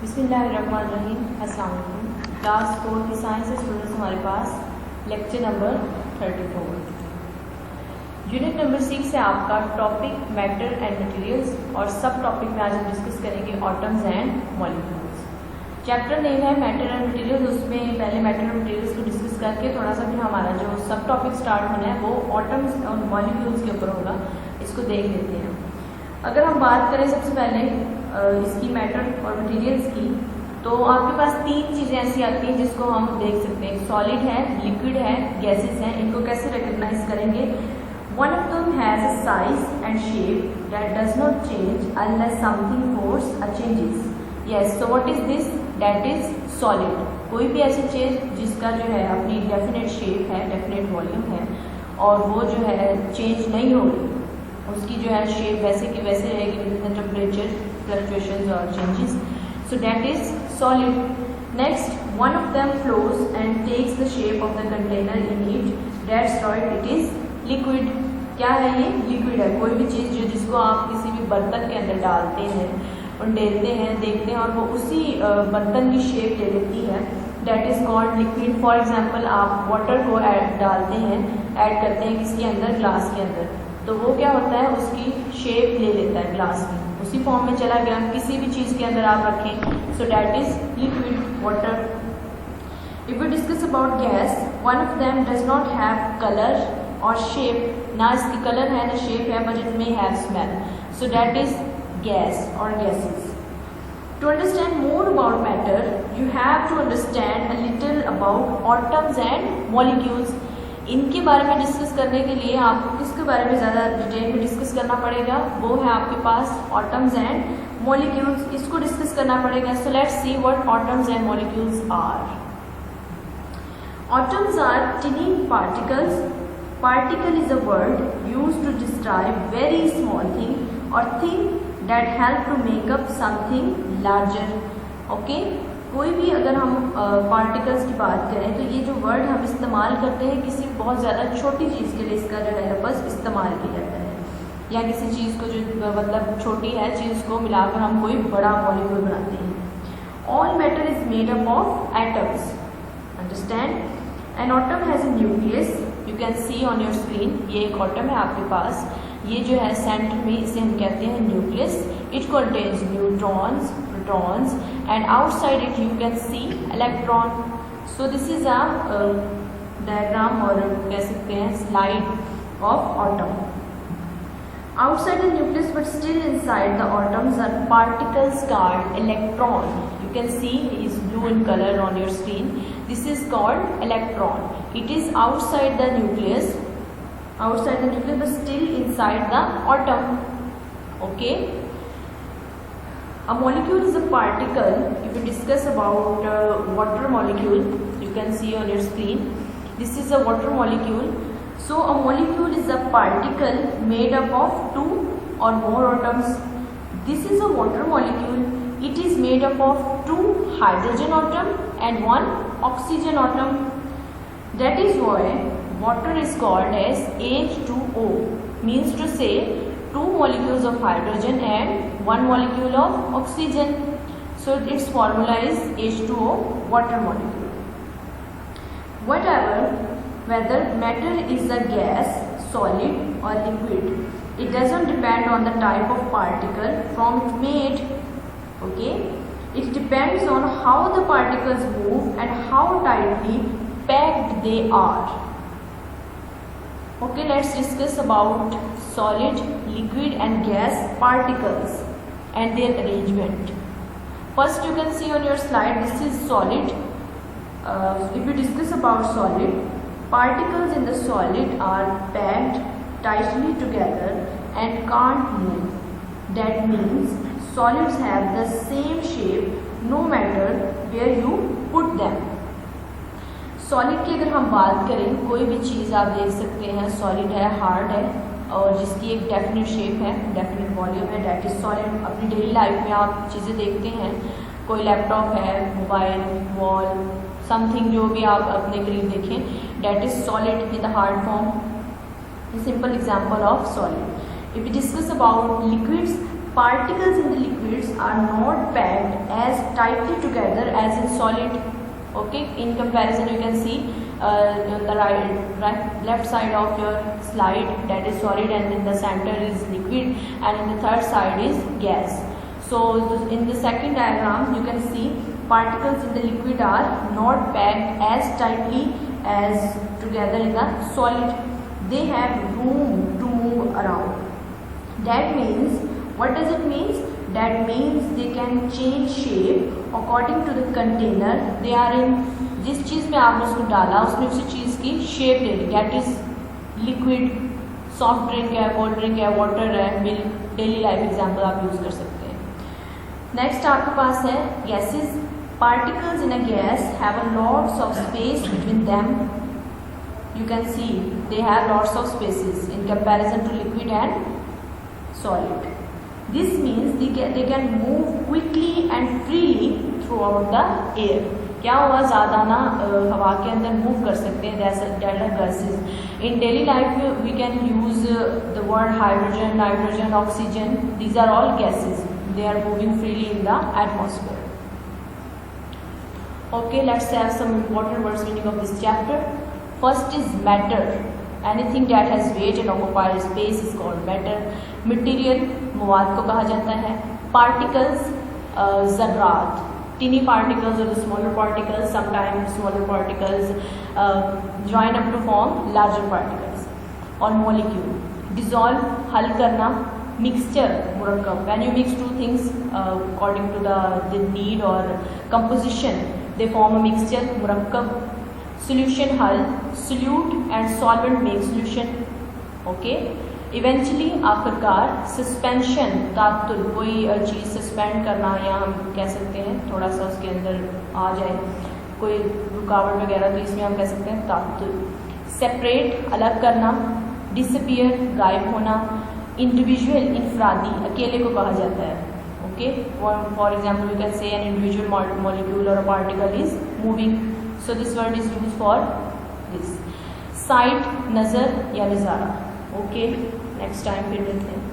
बिस्मिल्लाहिर्रहमानिर्रहीम। अस्सलाम वालेकुम। क्लास 4 की साइंस से स्टूडेंट्स हमारे पास लेक्चर नंबर 34 यूनिट नंबर 6 से आपका टॉपिक मैटर एंड मटेरियल्स और सब टॉपिक में आज हम डिस्कस करेंगे atoms and molecules. Chapter name है मैटर एंड मटेरियल्स। उसमें पहले मैटर एंड मटेरियल्स को डिस्कस करके थोड़ा सा भी हमारा जो सब टॉपिक स्टार्ट होना है वो एटम्स और मॉलिक्यूल्स के ऊपर होगा। इसको देख लेते हैं। अगर हम बात करें सबसे पहले इसकी मैटर और मटेरियल्स की, तो आपके पास तीन चीज़ें ऐसी आती हैं जिसको हम देख सकते हैं। सॉलिड है, लिक्विड है, गैसेस हैं। इनको कैसे रिकग्नाइज करेंगे? One of them has a size and shape that does not change unless something force a changes. Yes, so what is this? That is solid. कोई भी ऐसी चीज जिसका जो है अपनी डेफिनेट शेप है, डेफिनेट वॉल्यूम है और वो जो है चेंज नहीं होगी, उसकी जो है शेप वैसे की वैसे रहेगी विद द टेम्परेचर फ्लक्चुएशंस और changes, so that is solid. Next, one of them flows and takes the shape of the container in it, that's right, it is liquid. क्या है ये? लिक्विड है। कोई भी चीज़ जो जिसको आप किसी भी बर्तन के अंदर डालते हैं, उंडेलते हैं, देखते हैं और वो उसी बर्तन की शेप ले लेती है, that is called liquid. For example, आप वाटर को डालते हैं, ऐड करते हैं किसके अंदर? ग्लास के अंदर, तो वो क्या होता है? उसकी शेप ले लेता है ग्लास की, उसी फॉर्म में चला गया। किसी भी चीज़ के अंदर आप रखें, so that is liquid, water. If we discuss about gas, one of them does not have colour और शेप। ना इसकी कलर है ना शेप है, but it may have smell, so that is gas और gases. To understand more about matter, you have to understand a little about atoms and molecules. इनके बारे में डिस्कस करने के लिए आपको किसके बारे में ज़्यादा डिटेल में डिस्कस करना पड़ेगा? वो है आपके पास atoms and molecules। इसको डिस्कस करना पड़ेगा। So let's see what atoms and molecules are. Atoms are tiny particles. Particle is a word used to describe very small thing or thing that help to make up something larger. Okay? कोई भी अगर हम particles की बात करें तो ये जो वर्ड हम इस्तेमाल करते हैं किसी बहुत ज़्यादा छोटी चीज़ के लिए इसका जो है लफ्ज़ इस्तेमाल किया जाता है, या किसी चीज़ को जो मतलब छोटी है चीज़ को मिलाकर हम कोई बड़ा मॉलिक्यूल बनाते हैं। All matter is made up of atoms. Understand? An atom has a nucleus, you can C on your screen. ये एक एटम है आपके पास, ये जो है सेंटर में, इसे हम कहते हैं nucleus. It contains neutrons, protons and outside it you can see electron. So this is a diagram और कह सकते हैं slide of atom. Outside the nucleus but still inside the atoms are particles called electron. You can see is blue in colour on your screen. This is called electron. It is outside the nucleus, but still inside the atom. Okay. A molecule is a particle. If we discuss about water molecule, you can see on your screen. This is a water molecule. So a molecule is a particle made up of two or more atoms. This is a water molecule. It is made up of two hydrogen atom and one oxygen atom. That is why water is called as H2O, means to say two molecules of hydrogen and one molecule of oxygen. So its formula is H2O, water molecule. Whether matter is a gas, solid or liquid, it doesn't depend on the type of particle from it made. Okay? It depends on how the particles move and how tightly packed they are. Okay, let's discuss about solid, liquid and gas particles and their arrangement. First, you can see on your slide, this is solid. If we discuss about solid, particles in the solid are packed tightly together and can't move. That means solids have the same shape no matter where you put them. Solid की अगर हम बात करें, कोई भी चीज़ आप देख सकते हैं सॉलिड है, हार्ड है और जिसकी एक डेफिनेट शेप है, डेफिनेट वॉल्यूम है, दैट इज सॉलिड। अपनी डेली लाइफ में आप चीज़ें देखते हैं, कोई लैपटॉप है, मोबाइल, वॉल, समथिंग जो भी आप अपने करीब देखें, that is solid in the hard form. Simple example of solid. If we discuss about liquids, particles in the liquids are not packed as tightly together as in solid. Okay, in comparison you can see on the left side of your slide, that is solid, and in the center is liquid, and in the third side is gas. So in the second diagram you can see particles in the liquid are not packed as tightly as together in the solid. They have room to move around. That means, what does it mean? That means they can change shape according to the container they are in. जिस चीज़ में आपने उसको डाला उसने उसी चीज़ की shape ले ली. That is liquid, soft drink है, कोल्ड ड्रिंक है, वाटर है, मिल्क. डेली लाइफ एग्जाम्पल आप यूज़ कर सकते हैं. नेक्स्ट आपके पास है gases. Particles in a gas have a lots of space between them. You can see they have lots of spaces in comparison to liquid and solid. This means they can move quickly and freely throughout the air. क्या हुआ, ज़्यादा ना हवा के अंदर move कर सकते हैं. that are gases. In daily life we can use the word hydrogen, nitrogen, oxygen. These are all gases. They are moving freely in the atmosphere. Okay, let's have some important words meaning of this chapter. First is matter. Anything that has weight and occupies space is called matter. Material, मवाद को कहा जाता है. Particles, ज़र्रात, teeny particles or the smaller particles. Sometimes smaller particles join up to form larger particles. और molecule, dissolve, हल करना. Mixture, मुरक्कब. When you mix two things according to the need or composition, they form a mixture, मुरक्कब. Solution, हल. Solute and solvent make solution. Okay. Eventually, आखिरकार. Suspension, तात्तुल, कोई चीज़ suspend करना, या हम कह सकते हैं थोड़ा सा उसके अंदर आ जाए कोई रुकावट वगैरह, तो इसमें हम कह सकते हैं तात्तुल. Separate, अलग करना. Disappear, गायब होना. Individual, इंफरादी, अकेले को कहा जाता है. Okay. For example, you can say an individual molecule or a particle is moving. So this word is used for this. Sight, नज़र या नज़ारा. Okay, next time फिर मिलते हैं.